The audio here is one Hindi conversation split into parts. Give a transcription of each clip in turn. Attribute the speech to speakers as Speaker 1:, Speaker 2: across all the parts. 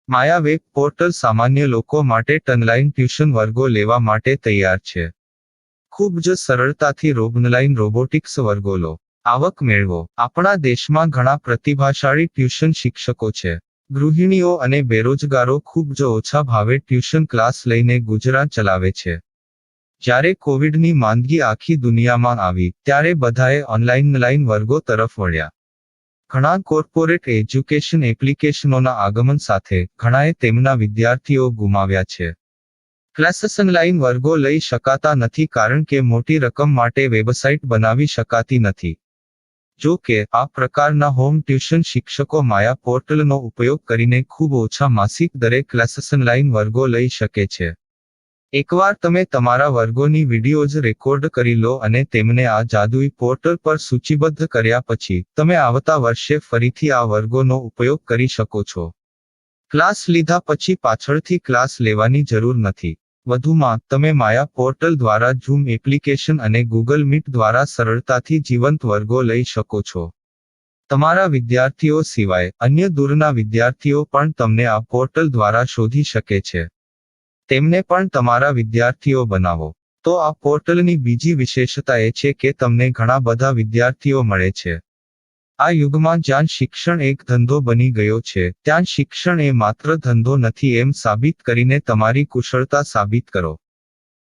Speaker 1: માયા વેબ પોર્ટલ સામાન્ય લોકો માટે ઓનલાઈન ટ્યુશન વર્ગો લેવા માટે તૈયાર છે. ખૂબ જ સરળતાથી ઓનલાઈન રોબોટિક્સ વર્ગો લો, આવક મેળવો. આપણા દેશમાં ઘણા પ્રતિભાશાળી ટ્યુશન શિક્ષકો છે. ગૃહિણીઓ અને બેરોજગારો ખૂબ જ ઓછા ભાવે ટ્યુશન ક્લાસ લઈને ગુજરાન ચલાવે છે. જ્યારે કોવિડની માંદગી આખી દુનિયામાં આવી ત્યારે બધાએ ઓનલાઈન વર્ગો તરફ વળ્યા. ઘણા કોર્પોરેટ એજ્યુકેશન એપ્લિકેશનોના આગમન સાથે ઘણાએ તેમના વિદ્યાર્થીઓ ગુમાવ્યા છે. ક્લાસીસ ઓનલાઈન વર્ગો લઈ શકાતા નથી કારણ કે મોટી રકમ માટે વેબસાઇટ બનાવી શકાતી નથી. જો કે આ પ્રકારના હોમ ટ્યુશન શિક્ષકો માયા પોર્ટલનો ઉપયોગ કરીને ખૂબ ઓછા માસિક દરે ક્લાસીસ ઓનલાઈન વર્ગો લઈ શકે છે. એકવાર તમે તમારા વર્ગોની વિડીયોઝ રેકોર્ડ કરી લો અને તેમને આ જાદુઈ પોર્ટલ પર સૂચિબદ્ધ કર્યા પછી તમે આવતા વર્ષે ફરીથી આ વર્ગોનો ઉપયોગ કરી શકો છો. ક્લાસ લીધા પછી પાછળથી ક્લાસ લેવાની જરૂર નથી. વધુમાં તમે માયા પોર્ટલ દ્વારા ઝૂમ એપ્લિકેશન અને ગૂગલ મીટ દ્વારા સરળતાથી જીવંત વર્ગો લઈ શકો છો. તમારા વિદ્યાર્થીઓ સિવાય અન્ય દૂરના વિદ્યાર્થીઓ પણ તમને આ પોર્ટલ દ્વારા શોધી શકે છે. તેમને પણ તમારા વિદ્યાર્થીઓ બનાવો. તો આ પોર્ટલની બીજી વિશેષતા એ છે કે તમને ઘણા બધા વિદ્યાર્થીઓ મળે છે. આ યુગમાં જ્યાં શિક્ષણ એક ધંધો બની ગયો છે ત્યાં શિક્ષણ એ માત્ર ધંધો નથી એમ સાબિત કરીને તમારી કુશળતા સાબિત કરો.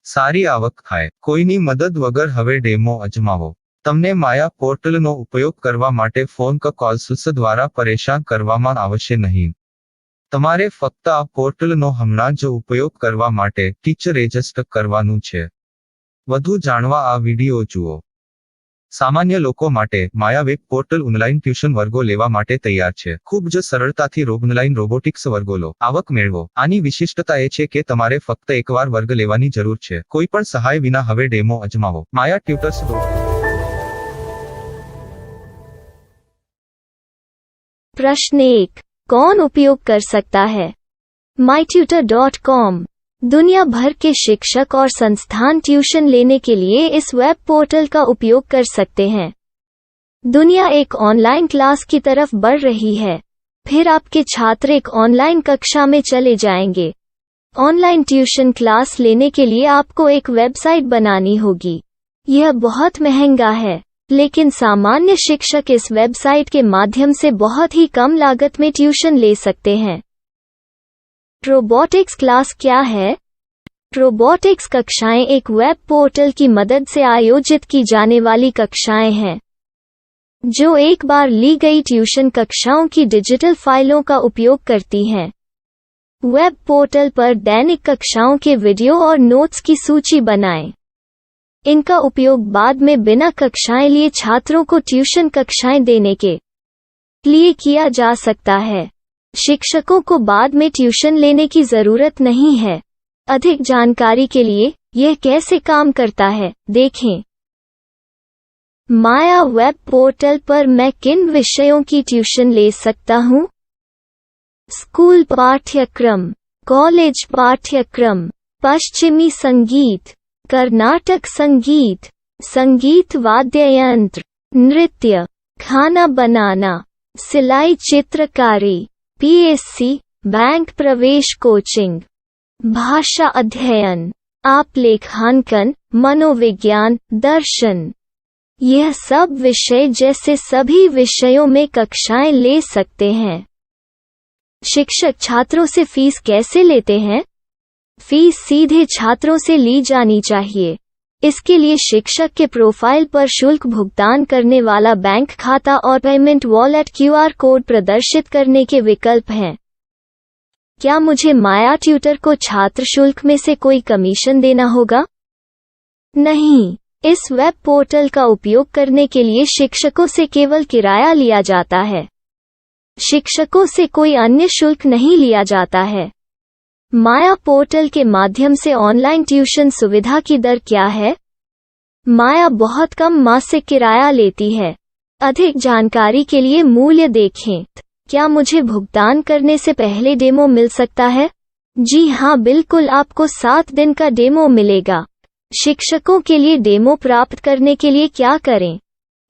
Speaker 1: સારી આવક થાય. કોઈની મદદ વગર હવે ડેમો અજમાવો. તમને માયા પોર્ટલનો ઉપયોગ કરવા માટે ફોન કોલ્સ દ્વારા પરેશાન કરવામાં આવશે નહીં. તમારે ફક્ત આ પોર્ટલનો હમણાં જ ઉપયોગ કરવા માટે ટીચર રજિસ્ટર કરવાનું છે. વધુ જાણવા આ વિડિયો જુઓ. સામાન્ય લોકો માટે માયા વેબ પોર્ટલ ઓનલાઈન ટ્યુશન વર્ગો લેવા માટે તૈયાર છે. ખૂબ જ સરળતાથી ઓનલાઈન રોબોટિક્સ વર્ગો લો, આવક મેળવો. આની વિશિષ્ટતા એ છે કે તમારે ફક્ત એકવાર વર્ગ લેવાની જરૂર છે. કોઈ પણ સહાય વિના હવે ડેમો અજમાવો. માયા ટ્યુટર્સ.
Speaker 2: प्रश्न 1. कौन उपयोग कर सकता है? mytutor.com दुनिया भर के शिक्षक और संस्थान ट्यूशन लेने के लिए इस वेब पोर्टल का उपयोग कर सकते हैं. दुनिया एक ऑनलाइन क्लास की तरफ बढ़ रही है. फिर आपके छात्र एक ऑनलाइन कक्षा में चले जाएंगे. ऑनलाइन ट्यूशन क्लास लेने के लिए आपको एक वेबसाइट बनानी होगी. यह बहुत महंगा है, लेकिन सामान्य शिक्षक इस वेबसाइट के माध्यम से बहुत ही कम लागत में ट्यूशन ले सकते हैं. रोबोटिक्स क्लास क्या है? रोबोटिक्स कक्षाएं एक वेब पोर्टल की मदद से आयोजित की जाने वाली कक्षाएं हैं, जो एक बार ली गई ट्यूशन कक्षाओं की डिजिटल फाइलों का उपयोग करती हैं. वेब पोर्टल पर दैनिक कक्षाओं के वीडियो और नोट्स की सूची बनाएं. इनका उपयोग बाद में बिना कक्षाएं लिए छात्रों को ट्यूशन कक्षाएं देने के लिए किया जा सकता है. शिक्षकों को बाद में ट्यूशन लेने की जरूरत नहीं है. अधिक जानकारी के लिए यह कैसे काम करता है देखें. माया वेब पोर्टल पर मैं किन विषयों की ट्यूशन ले सकता हूँ? स्कूल पाठ्यक्रम, कॉलेज पाठ्यक्रम, पश्चिमी संगीत, कर्नाटक संगीत, संगीत वाद्य यंत्र, नृत्य, खाना बनाना, सिलाई चित्रकारी, पीएससी, बैंक प्रवेश कोचिंग, भाषा अध्ययन, आलेखांकन, मनोविज्ञान, दर्शन. यह सब विषय जैसे सभी विषयों में कक्षाएं ले सकते हैं. शिक्षक छात्रों से फीस कैसे लेते हैं? फीस सीधे छात्रों से ली जानी चाहिए. इसके लिए शिक्षक के प्रोफाइल पर शुल्क भुगतान करने वाला बैंक खाता और पेमेंट वॉलेट क्यूआर कोड प्रदर्शित करने के विकल्प हैं. क्या मुझे माया ट्यूटर को छात्र शुल्क में से कोई कमीशन देना होगा? नहीं. इस वेब पोर्टल का उपयोग करने के लिए शिक्षकों से केवल किराया लिया जाता है. शिक्षकों से कोई अन्य शुल्क नहीं लिया जाता है. माया पोर्टल के माध्यम से ऑनलाइन ट्यूशन सुविधा की दर क्या है? माया बहुत कम मासिक किराया लेती है. अधिक जानकारी के लिए मूल्य देखें. क्या मुझे भुगतान करने से पहले डेमो मिल सकता है? जी हाँ, बिल्कुल. आपको 7 दिन का डेमो मिलेगा. शिक्षकों के लिए डेमो प्राप्त करने के लिए क्या करें?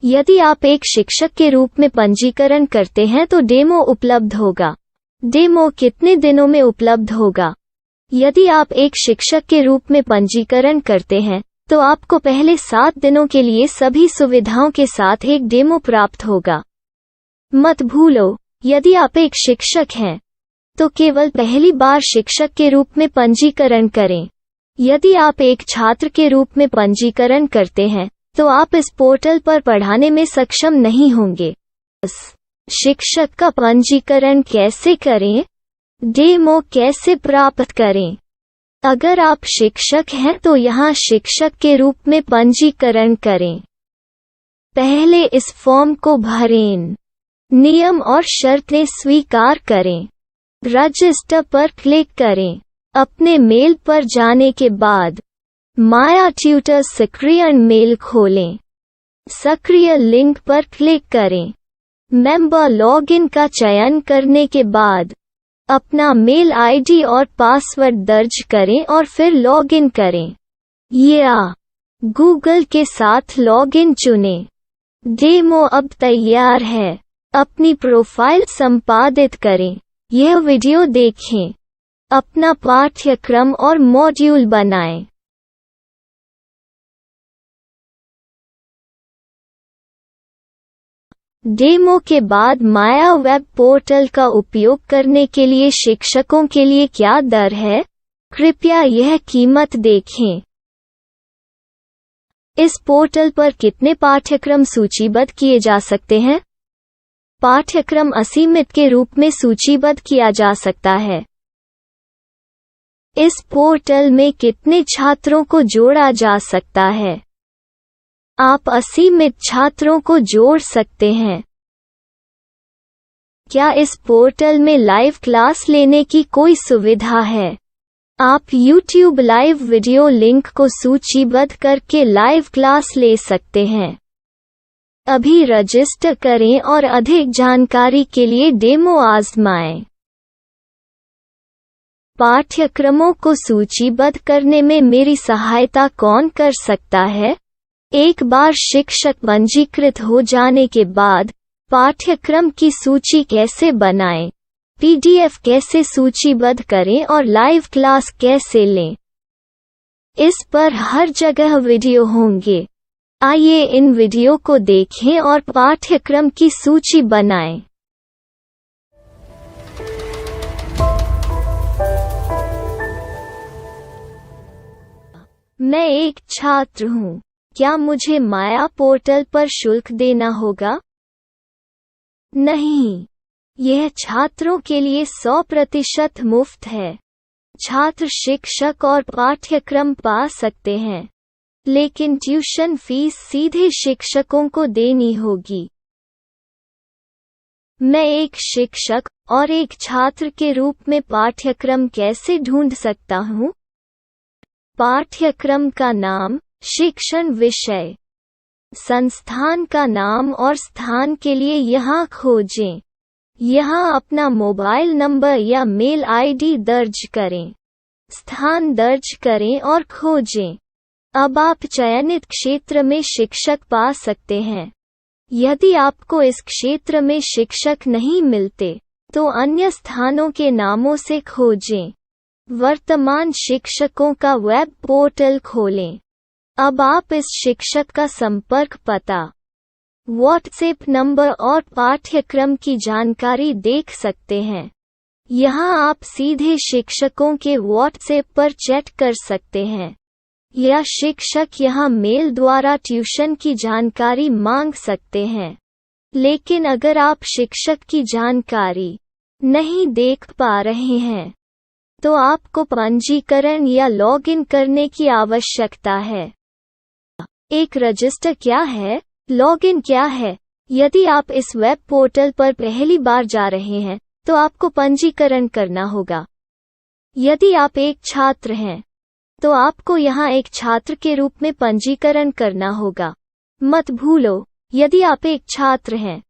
Speaker 2: यदि आप एक शिक्षक के रूप में पंजीकरण करते हैं तो डेमो उपलब्ध होगा. डेमो कितने दिनों में उपलब्ध होगा? यदि आप एक शिक्षक के रूप में पंजीकरण करते हैं, तो आपको पहले 7 दिनों के लिए सभी सुविधाओं के साथ एक डेमो प्राप्त होगा। मत भूलो, यदि आप एक शिक्षक हैं, तो केवल पहली बार शिक्षक के रूप में पंजीकरण करें। यदि आप एक छात्र के रूप में पंजीकरण करते हैं, तो आप इस पोर्टल पर पढ़ाने में सक्षम नहीं होंगे। शिक्षक का पंजीकरण कैसे करें? डेमो कैसे प्राप्त करें? अगर आप शिक्षक हैं तो यहाँ शिक्षक के रूप में पंजीकरण करें। पहले इस फॉर्म को भरें। नियम और शर्तें स्वीकार करें। रजिस्टर पर क्लिक करें। अपने मेल पर जाने के बाद माया ट्यूटर सक्रिय मेल खोलें। सक्रिय लिंक पर क्लिक करें। मेंबर लॉगिन का चयन करने के बाद अपना मेल आईडी और पासवर्ड दर्ज करें और फिर लॉगिन करें या गूगल के साथ लॉगिन चुनें। डेमो अब तैयार है। अपनी प्रोफाइल संपादित करें। यह वीडियो देखें। अपना पाठ्यक्रम और मॉड्यूल बनाएं। डेमो के बाद माया वेब पोर्टल का उपयोग करने के लिए शिक्षकों के लिए क्या दर है? कृपया यह कीमत देखें। इस पोर्टल पर कितने पाठ्यक्रम सूचीबद्ध किए जा सकते हैं? पाठ्यक्रम असीमित के रूप में सूचीबद्ध किया जा सकता है। इस पोर्टल में कितने छात्रों को जोड़ा जा सकता है? आप असीमित छात्रों को जोड़ सकते हैं। क्या इस पोर्टल में लाइव क्लास लेने की कोई सुविधा है? आप YouTube लाइव वीडियो लिंक को सूचीबद्ध करके लाइव क्लास ले सकते हैं। अभी रजिस्टर करें और अधिक जानकारी के लिए डेमो आजमाएं। पाठ्यक्रमों को सूचीबद्ध करने में मेरी सहायता कौन कर सकता है? एक बार शिक्षक पंजीकृत हो जाने के बाद पाठ्यक्रम की सूची कैसे बनाएं, PDF कैसे सूचीबद्ध करें और लाइव क्लास कैसे लें, इस पर हर जगह वीडियो होंगे। आइए इन वीडियो को देखें और पाठ्यक्रम की सूची बनाएं। मैं एक छात्र हूँ। क्या मुझे माया पोर्टल पर शुल्क देना होगा? नहीं, यह छात्रों के लिए 100% मुफ्त है। छात्र शिक्षक और पाठ्यक्रम पा सकते हैं, लेकिन ट्यूशन फीस सीधे शिक्षकों को देनी होगी। मैं एक शिक्षक और एक छात्र के रूप में पाठ्यक्रम कैसे ढूंढ सकता हूँ? पाठ्यक्रम का नाम, शिक्षण विषय, संस्थान का नाम और स्थान के लिए यहाँ खोजें। यहाँ अपना मोबाइल नंबर या मेल आईडी दर्ज करें। स्थान दर्ज करें और खोजें। अब आप चयनित क्षेत्र में शिक्षक पा सकते हैं। यदि आपको इस क्षेत्र में शिक्षक नहीं मिलते, तो अन्य स्थानों के नामों से खोजें। वर्तमान शिक्षकों का वेब पोर्टल खोलें। अब आप इस शिक्षक का संपर्क पता, व्हाट्सएप नंबर और पाठ्यक्रम की जानकारी देख सकते हैं। यहाँ आप सीधे शिक्षकों के व्हाट्सएप पर चैट कर सकते हैं, या शिक्षक यहाँ मेल द्वारा ट्यूशन की जानकारी मांग सकते हैं। लेकिन अगर आप शिक्षक की जानकारी नहीं देख पा रहे हैं, तो आपको पंजीकरण या लॉगिन करने की आवश्यकता है। एक रजिस्टर क्या है? लॉगिन क्या है? यदि आप इस वेब पोर्टल पर पहली बार जा रहे हैं, तो आपको पंजीकरण करना होगा। यदि आप एक छात्र हैं, तो आपको यहाँ एक छात्र के रूप में पंजीकरण करना होगा। मत भूलो, यदि आप एक छात्र हैं,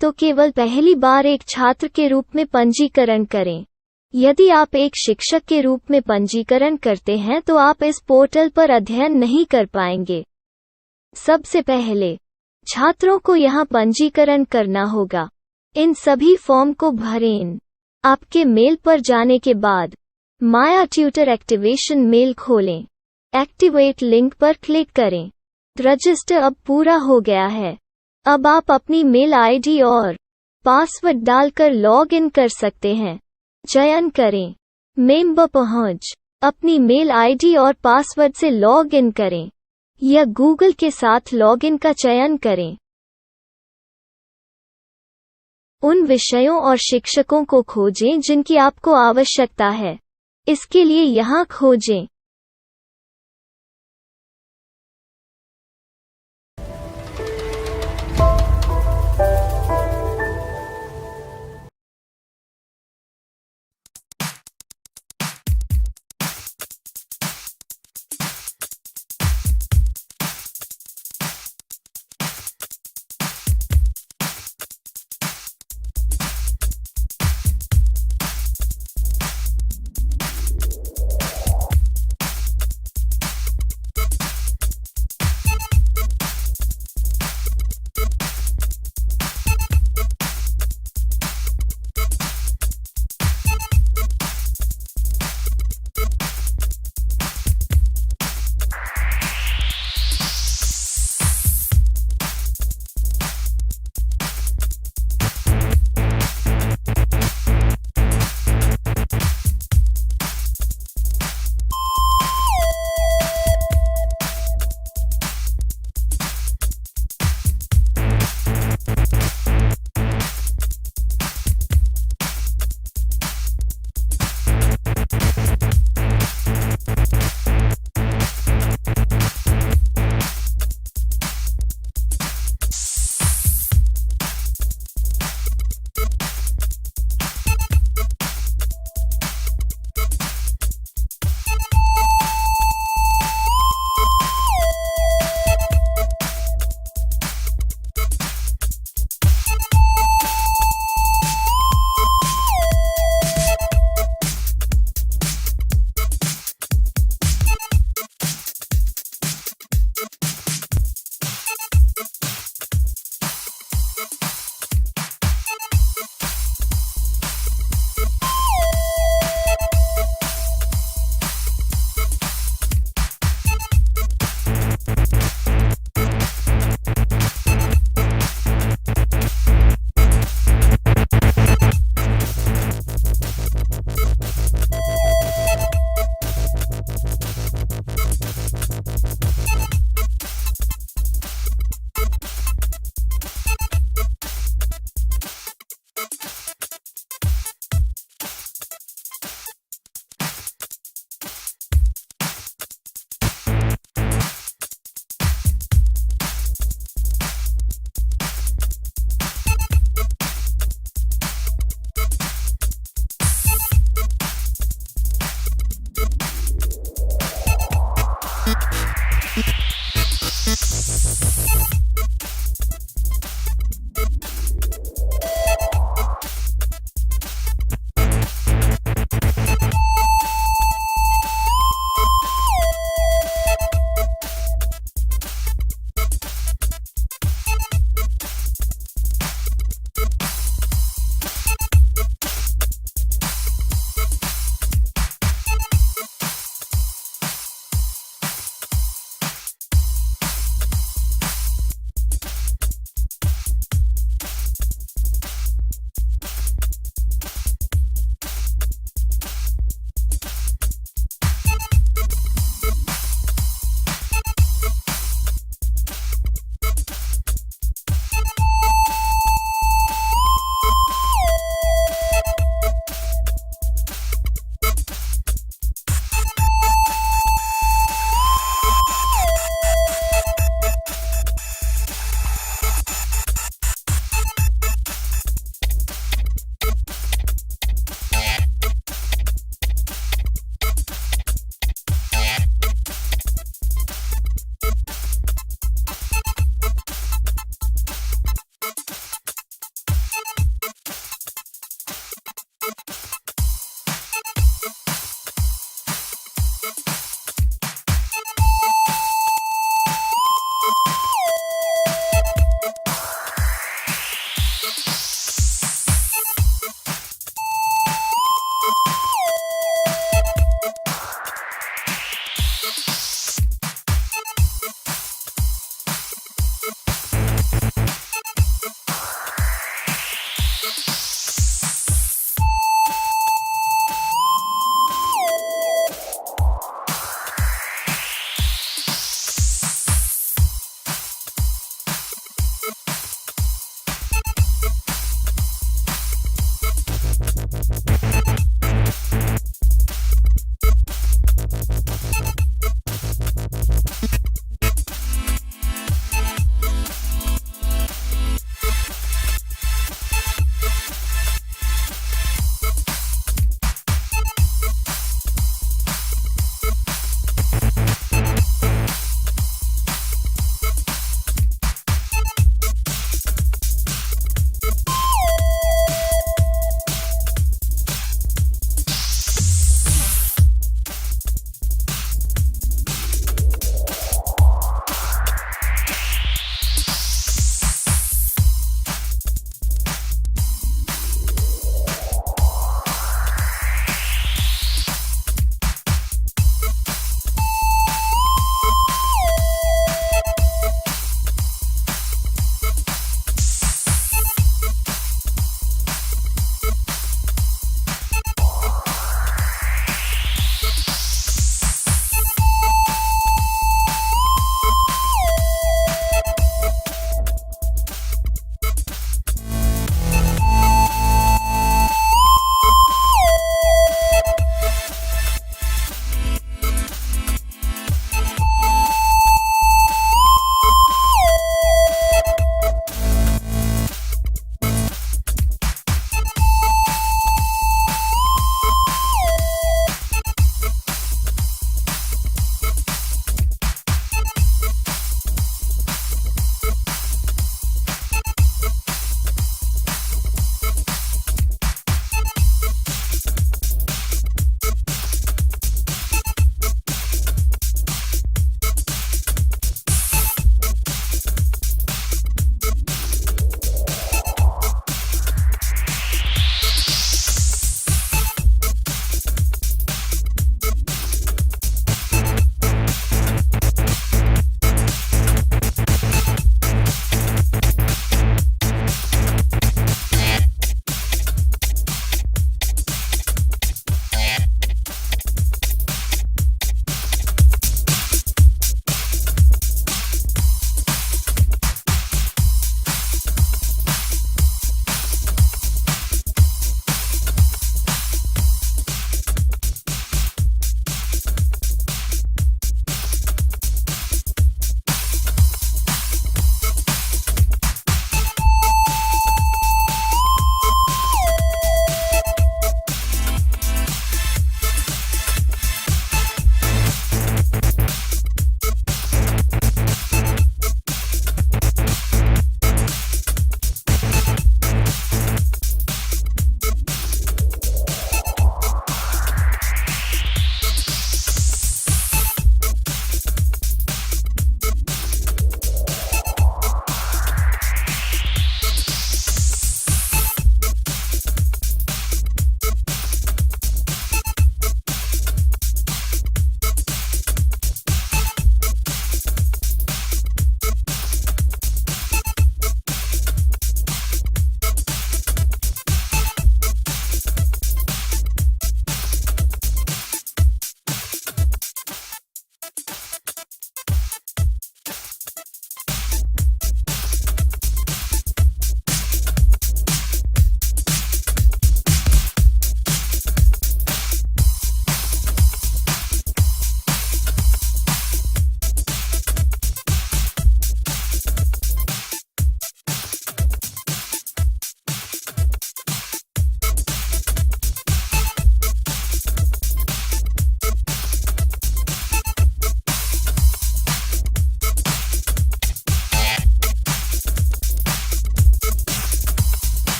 Speaker 2: तो केवल पहली बार एक छात्र के रूप में पंजीकरण करें। यदि आप एक शिक्षक के रूप में पंजीकरण करते हैं तो आप इस पोर्टल पर अध्ययन नहीं कर पाएंगे। सबसे पहले छात्रों को यहाँ पंजीकरण करना होगा। इन सभी फॉर्म को भरें। आपके मेल पर जाने के बाद माया ट्यूटर एक्टिवेशन मेल खोलें। एक्टिवेट लिंक पर क्लिक करें। रजिस्टर अब पूरा हो गया है। अब आप अपनी मेल आईडी और पासवर्ड डालकर लॉग इन कर सकते हैं। चयन करें मेंबर पहुंच। अपनी मेल आईडी और पासवर्ड से लॉग इन करें या गूगल के साथ लॉग इन का चयन करें। उन विषयों और शिक्षकों को खोजें जिनकी आपको आवश्यकता है। इसके लिए यहाँ खोजें।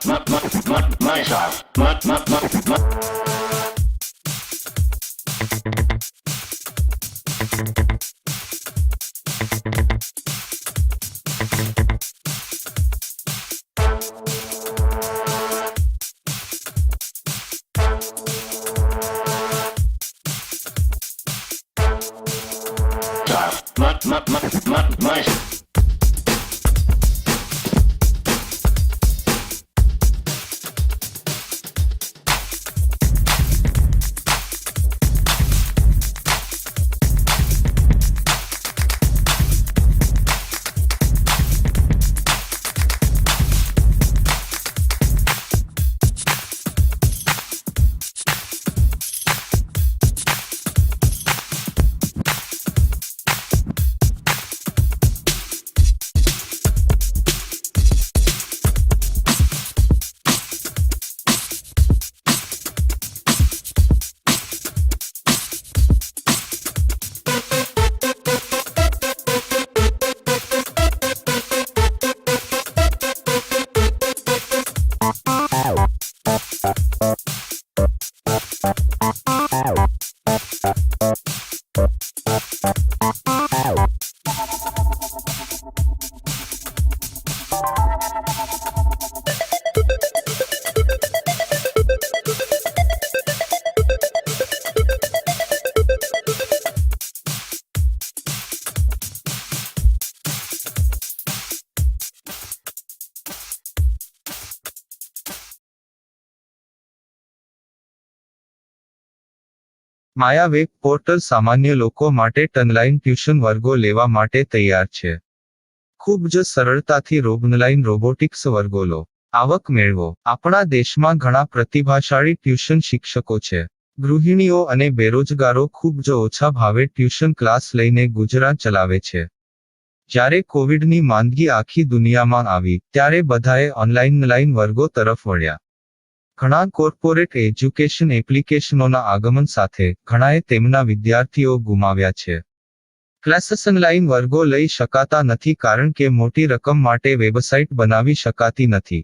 Speaker 3: My style. My
Speaker 1: Maya web portal સામાન્ય લોકો માટે ઓનલાઈન ટ્યુશન વર્ગો લેવા માટે તૈયાર છે. ખૂબ જ સરળતાથી ઓનલાઈન રોબોટિક્સ વર્ગો લો. આવક મેળવો. આપણા દેશમાં ઘણા પ્રતિભાશાળી ટ્યુશન શિક્ષકો છે. ગૃહિણીઓ અને બેરોજગારો ખૂબ જ ઓછા ભાવે ટ્યુશન ક્લાસ લઈને ગુજરાન ચલાવે છે. જ્યારે કોવિડની માંદગી આખી દુનિયામાં આવી ત્યારે બધાએ ઓનલાઈન વર્ગો તરફ વળ્યા. ઘણા કોર્પોરેટ એજ્યુકેશન એપ્લિકેશનોના આગમન સાથે ઘણાએ તેમના વિદ્યાર્થીઓ ગુમાવ્યા છે. ક્લાસીસ ઓનલાઈન વર્ગો લઈ શકાતા નથી કારણ કે મોટી રકમ માટે વેબસાઇટ બનાવી શકાતી નથી.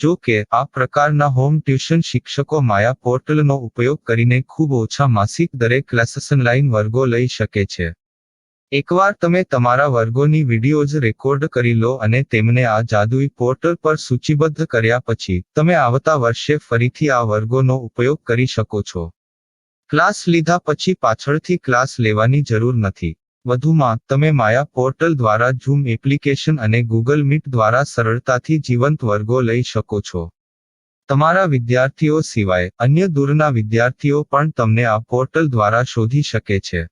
Speaker 1: જો કે આ પ્રકારના હોમ ટ્યુશન શિક્ષકો માયા પોર્ટલનો ઉપયોગ કરીને ખૂબ ઓછા માસિક દરે ક્લાસીસ ઓનલાઈન વર્ગો લઈ શકે છે. એકવાર તમે તમારા વર્ગોની વિડીયોઝ રેકોર્ડ કરી લો અને તેમને આ જાદુઈ પોર્ટલ પર સૂચિબદ્ધ કર્યા પછી તમે આવતા વર્ષે ફરીથી આ વર્ગોનો ઉપયોગ કરી શકો છો. ક્લાસ લીધા પછી પાછળથી ક્લાસ લેવાની જરૂર નથી. વધુમાં તમે માયા પોર્ટલ દ્વારા ઝૂમ એપ્લિકેશન અને ગૂગલ મીટ દ્વારા સરળતાથી જીવંત વર્ગો લઈ શકો છો. તમારા વિદ્યાર્થીઓ સિવાય અન્ય દૂરના વિદ્યાર્થીઓ પણ તમને આ પોર્ટલ દ્વારા શોધી શકે છે.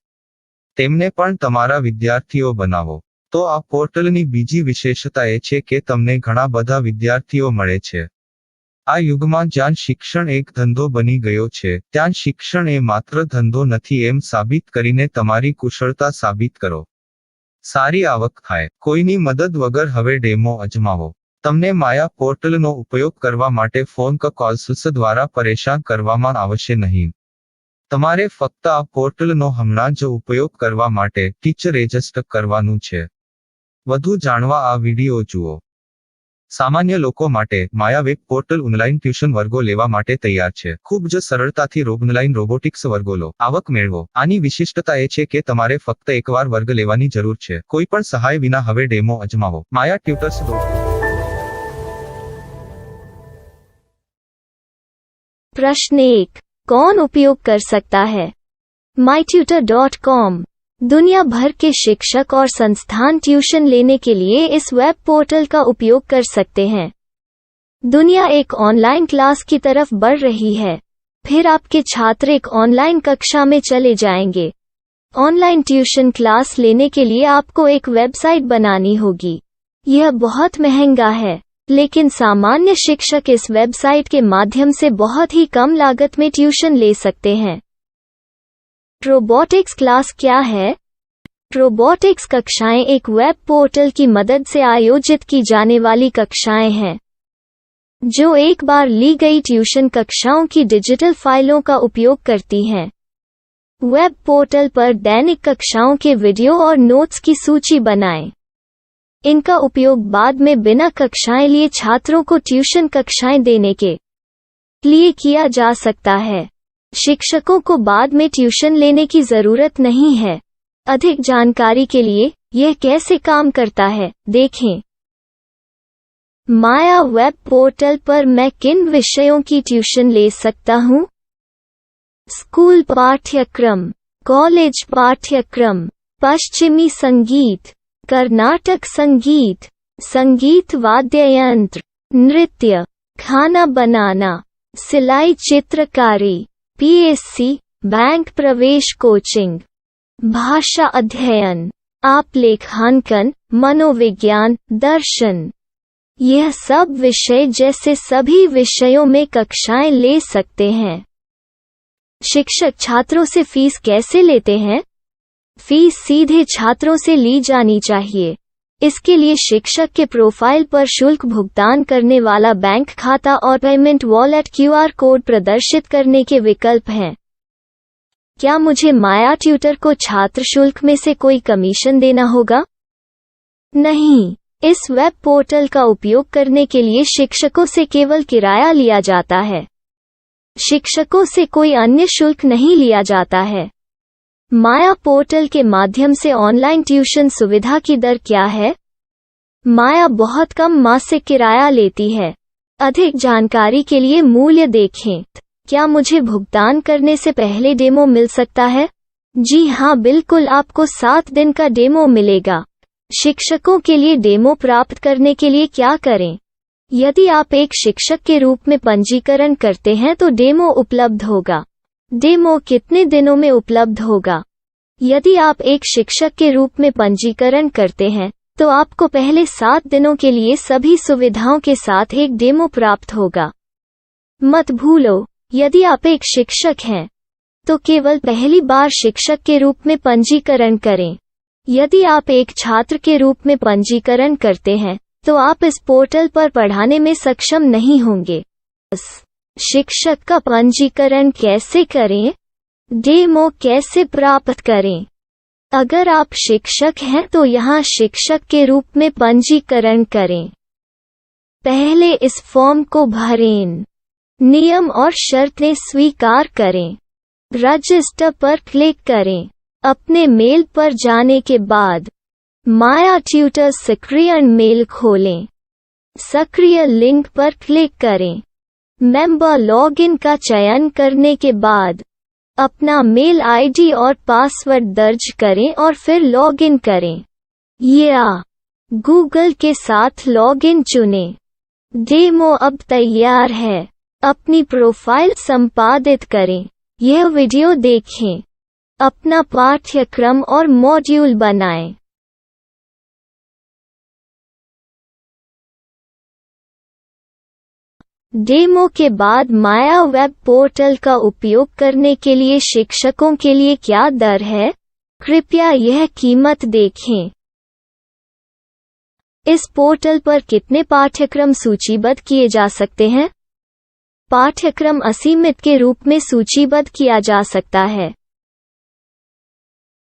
Speaker 1: તેમને પણ તમારા વિદ્યાર્થીઓ બનાવો. તો આ પોર્ટલની બીજી વિશેષતા એ છે કે તમને ઘણા બધા વિદ્યાર્થીઓ મળે છે. આ યુગમાં જ્યાં શિક્ષણ એક ધંધો બની ગયો છે ત્યાં શિક્ષણ એ માત્ર ધંધો નથી એમ સાબિત કરીને તમારી કુશળતા સાબિત કરો. સારી આવક થાય. કોઈની મદદ વગર હવે ડેમો અજમાવો. તમને માયા પોર્ટલનો ઉપયોગ કરવા માટે ફોન કોલ્સ દ્વારા પરેશાન કરવામાં આવશે નહીં. તમારે ફક્ત આ પોર્ટલનો હમણાં જ ઉપયોગ કરવા માટે ટીચર રજિસ્ટર કરવાનું છે. વધુ જાણવા આ વિડિયો જુઓ. સામાન્ય લોકો માટે માયા વેબ પોર્ટલ ઓનલાઈન ટ્યુશન વર્ગો લેવા માટે તૈયાર છે. ખૂબ જ સરળતાથી ઓનલાઈન રોબોટિક્સ વર્ગો લો. આવક મેળવો. આની વિશિષ્ટતા એ છે કે તમારે ફક્ત એકવાર વર્ગ લેવાની જરૂર છે. કોઈ પણ સહાય વિના હવે ડેમો અજમાવો. માયા ટ્યુટર્સ.
Speaker 2: प्रश्न 1. कौन उपयोग कर सकता है? mytutor.com दुनिया भर के शिक्षक और संस्थान ट्यूशन लेने के लिए इस वेब पोर्टल का उपयोग कर सकते हैं. दुनिया एक ऑनलाइन क्लास की तरफ बढ़ रही है. फिर आपके छात्र एक ऑनलाइन कक्षा में चले जाएंगे. ऑनलाइन ट्यूशन क्लास लेने के लिए आपको एक वेबसाइट बनानी होगी. यह बहुत महंगा है, लेकिन सामान्य शिक्षक इस वेबसाइट के माध्यम से बहुत ही कम लागत में ट्यूशन ले सकते हैं. रोबोटिक्स क्लास क्या है? रोबोटिक्स कक्षाएं एक वेब पोर्टल की मदद से आयोजित की जाने वाली कक्षाएं हैं, जो एक बार ली गई ट्यूशन कक्षाओं की डिजिटल फाइलों का उपयोग करती हैं. वेब पोर्टल पर दैनिक कक्षाओं के वीडियो और नोट्स की सूची बनाएं. इनका उपयोग बाद में बिना कक्षाएं लिए छात्रों को ट्यूशन कक्षाएं देने के लिए किया जा सकता है। शिक्षकों को बाद में ट्यूशन लेने की जरूरत नहीं है। अधिक जानकारी के लिए यह कैसे काम करता है, देखें। माया वेब पोर्टल पर मैं किन विषयों की ट्यूशन ले सकता हूँ? स्कूल पाठ्यक्रम, कॉलेज पाठ्यक्रम, पश्चिमी संगीत, कर्नाटक संगीत, संगीत वाद्य यंत्र, नृत्य, खाना बनाना, सिलाई चित्रकारी, पीएससी, बैंक प्रवेश कोचिंग, भाषा अध्ययन, आप लेखांकन, मनोविज्ञान, दर्शन। यह सब विषय जैसे सभी विषयों में कक्षाएं ले सकते हैं। शिक्षक छात्रों से फीस कैसे लेते हैं? फीस सीधे छात्रों से ली जानी चाहिए। इसके लिए शिक्षक के प्रोफाइल पर शुल्क भुगतान करने वाला बैंक खाता और पेमेंट वॉलेट क्यूआर कोड प्रदर्शित करने के विकल्प हैं। क्या मुझे माया ट्यूटर को छात्र शुल्क में से कोई कमीशन देना होगा? नहीं, इस वेब पोर्टल का उपयोग करने के लिए शिक्षकों से केवल किराया लिया जाता है। शिक्षकों से कोई अन्य शुल्क नहीं लिया जाता है। माया पोर्टल के माध्यम से ऑनलाइन ट्यूशन सुविधा की दर क्या है? माया बहुत कम मासिक किराया लेती है। अधिक जानकारी के लिए मूल्य देखें। क्या मुझे भुगतान करने से पहले डेमो मिल सकता है? जी हाँ, बिल्कुल, आपको 7 दिन का डेमो मिलेगा। शिक्षकों के लिए डेमो प्राप्त करने के लिए क्या करें? यदि आप एक शिक्षक के रूप में पंजीकरण करते हैं तो डेमो उपलब्ध होगा। डेमो कितने दिनों में उपलब्ध होगा? यदि आप एक शिक्षक के रूप में पंजीकरण करते हैं तो आपको पहले 7 दिनों के लिए सभी सुविधाओं के साथ एक डेमो प्राप्त होगा। मत भूलो, यदि आप एक शिक्षक हैं तो केवल पहली बार शिक्षक के रूप में पंजीकरण करें। यदि आप एक छात्र के रूप में पंजीकरण करते हैं तो आप इस पोर्टल पर पढ़ाने में सक्षम नहीं होंगे। शिक्षक का पंजीकरण कैसे करें? डेमो कैसे प्राप्त करें? अगर आप शिक्षक हैं तो यहाँ शिक्षक के रूप में पंजीकरण करें। पहले इस फॉर्म को भरें। नियम और शर्तें स्वीकार करें। रजिस्टर पर क्लिक करें। अपने मेल पर जाने के बाद माया ट्यूटर सक्रियण मेल खोलें। सक्रिय लिंक पर क्लिक करें। मेंबर लॉगिन का चयन करने के बाद अपना मेल आईडी और पासवर्ड दर्ज करें और फिर लॉगिन करें या गूगल के साथ लॉगिन चुनें। डेमो अब तैयार है। अपनी प्रोफाइल संपादित करें। यह वीडियो देखें। अपना पाठ्यक्रम और मॉड्यूल बनाएं। डेमो के बाद माया वेब पोर्टल का उपयोग करने के लिए शिक्षकों के लिए क्या दर है? कृपया यह कीमत देखें। इस पोर्टल पर कितने पाठ्यक्रम सूचीबद्ध किए जा सकते हैं? पाठ्यक्रम असीमित के रूप में सूचीबद्ध किया जा सकता है।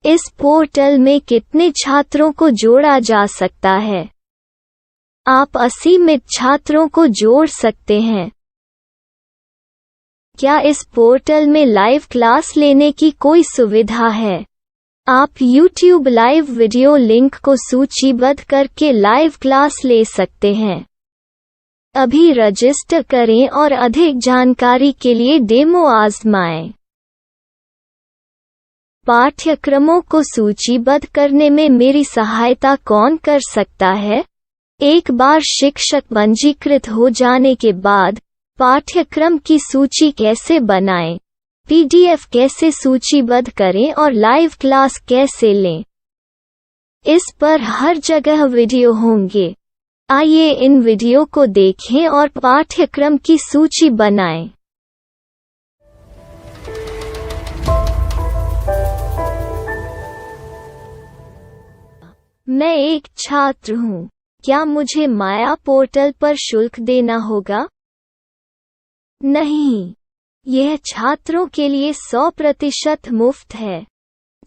Speaker 2: इस पोर्टल में कितने छात्रों को जोड़ा जा सकता है? आप असीमित छात्रों को जोड़ सकते हैं। क्या इस पोर्टल में लाइव क्लास लेने की कोई सुविधा है? आप YouTube लाइव वीडियो लिंक को सूचीबद्ध करके लाइव क्लास ले सकते हैं। अभी रजिस्टर करें और अधिक जानकारी के लिए डेमो आजमाएं। पाठ्यक्रमों को सूचीबद्ध करने में मेरी सहायता कौन कर सकता है? एक बार शिक्षक पंजीकृत हो जाने के बाद पाठ्यक्रम की सूची कैसे बनाएं, PDF कैसे सूचीबद्ध करें और लाइव क्लास कैसे लें, इस पर हर जगह वीडियो होंगे। आइए इन वीडियो को देखें और पाठ्यक्रम की सूची बनाएं। मैं एक छात्र हूँ। क्या मुझे माया पोर्टल पर शुल्क देना होगा? नहीं, यह छात्रों के लिए 100% मुफ्त है।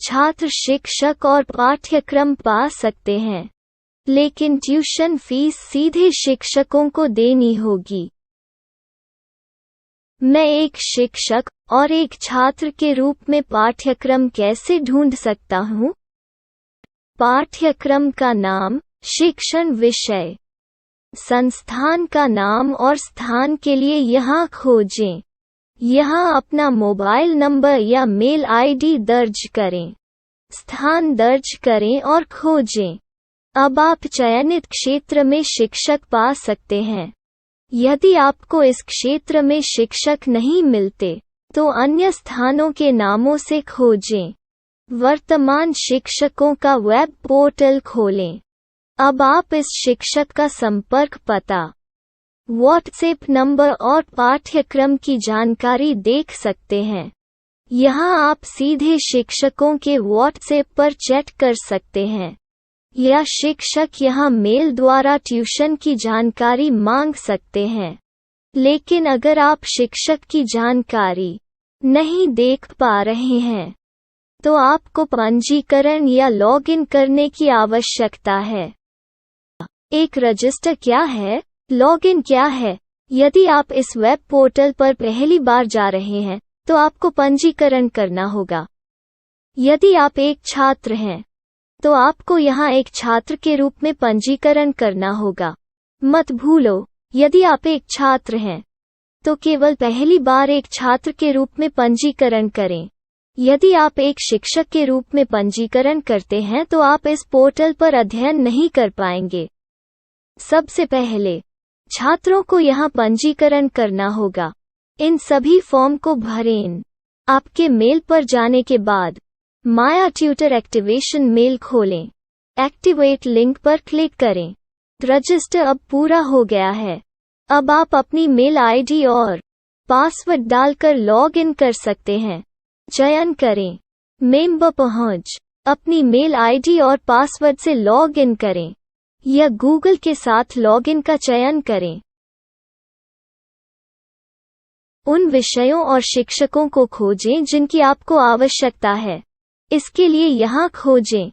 Speaker 2: छात्र शिक्षक और पाठ्यक्रम पा सकते हैं। लेकिन ट्यूशन फीस सीधे शिक्षकों को देनी होगी। मैं एक शिक्षक और एक छात्र के रूप में पाठ्यक्रम कैसे ढूंढ सकता हूँ? पाठ्यक्रम का नाम, शिक्षण विषय, संस्थान का नाम और स्थान के लिए यहाँ खोजें। यहाँ अपना मोबाइल नंबर या मेल आईडी दर्ज करें। स्थान दर्ज करें और खोजें। अब आप चयनित क्षेत्र में शिक्षक पा सकते हैं। यदि आपको इस क्षेत्र में शिक्षक नहीं मिलते, तो अन्य स्थानों के नामों से खोजें। वर्तमान शिक्षकों का वेब पोर्टल खोलें। अब आप इस शिक्षक का संपर्क पता, व्हाट्सएप नंबर और पाठ्यक्रम की जानकारी देख सकते हैं। यहाँ आप सीधे शिक्षकों के व्हाट्सएप पर चैट कर सकते हैं, या शिक्षक यहाँ मेल द्वारा ट्यूशन की जानकारी मांग सकते हैं। लेकिन अगर आप शिक्षक की जानकारी नहीं देख पा रहे हैं, तो आपको पंजीकरण या लॉगिन करने की आवश्यकता है। एक रजिस्टर क्या है? लॉगिन क्या है? यदि आप इस वेब पोर्टल पर पहली बार जा रहे हैं, तो आपको पंजीकरण करना होगा। यदि आप एक छात्र हैं, तो आपको यहाँ एक छात्र के रूप में पंजीकरण करना होगा। मत भूलो, यदि आप एक छात्र हैं, तो केवल पहली बार एक छात्र के रूप में पंजीकरण करें। यदि आप एक शिक्षक के रूप में पंजीकरण करते हैं, तो आप इस पोर्टल पर अध्ययन नहीं कर पाएंगे। सबसे पहले छात्रों को यहाँ पंजीकरण करना होगा। इन सभी फॉर्म को भरें। आपके मेल पर जाने के बाद माया ट्यूटर एक्टिवेशन मेल खोलें। एक्टिवेट लिंक पर क्लिक करें। रजिस्टर अब पूरा हो गया है। अब आप अपनी मेल आईडी और पासवर्ड डालकर लॉग इन कर सकते हैं। चयन करें मेंबर पहुंच। अपनी मेल आईडी और पासवर्ड से लॉग इन करें, या गूगल के साथ लॉगिन का चयन करें। उन विषयों और शिक्षकों को खोजें जिनकी आपको आवश्यकता है। इसके लिए यहाँ खोजें।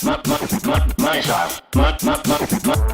Speaker 3: Money shot. Money.